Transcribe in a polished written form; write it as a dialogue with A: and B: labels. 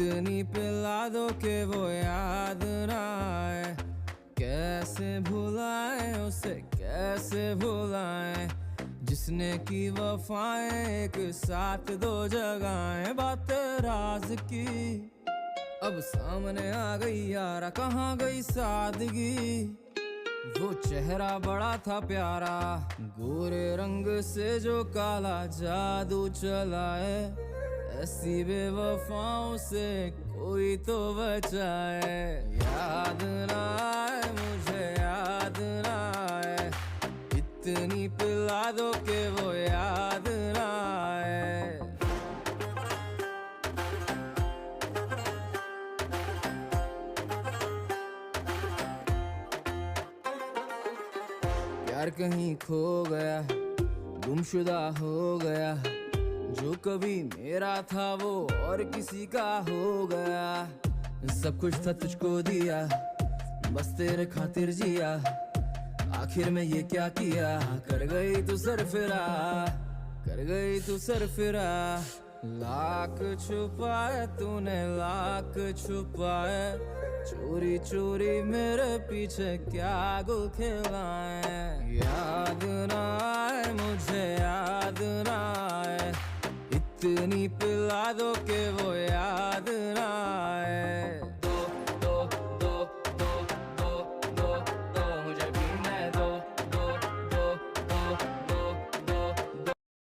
A: इतनी पिला दो कि वो याद ना आए। कैसे भुलाएं उसे, कैसे भुलाएं जिसने की वफाएं एक साथ दो जगहें। बात राज की अब सामने आ गई यारा, कहाँ गई सादगी। वो चेहरा बड़ा था प्यारा, गोरे रंग से जो काला जादू चला है। ऐसी बेवफाओं से कोई तो बचाए। याद ना आए मुझे, याद ना आए, इतनी पिला दो कि वो याद ना आए। प्यार कहीं खो गया, गुमशुदा हो गया, जो कभी मेरा था वो और किसी का हो गया। सब कुछ था तुझको दिया, बस तेरे खातिर जिया, आखिर में ये क्या किया। कर गई तू सरफिरा, कर गई तू सरफिरा। लाख छुपाए तूने, लाख छुपाए, चोरी चोरी मेरे पीछे क्या गुल खिलाए। याद ना आए मुझे, याद ना आए, इतनी पिला दो कि वो याद ना आए।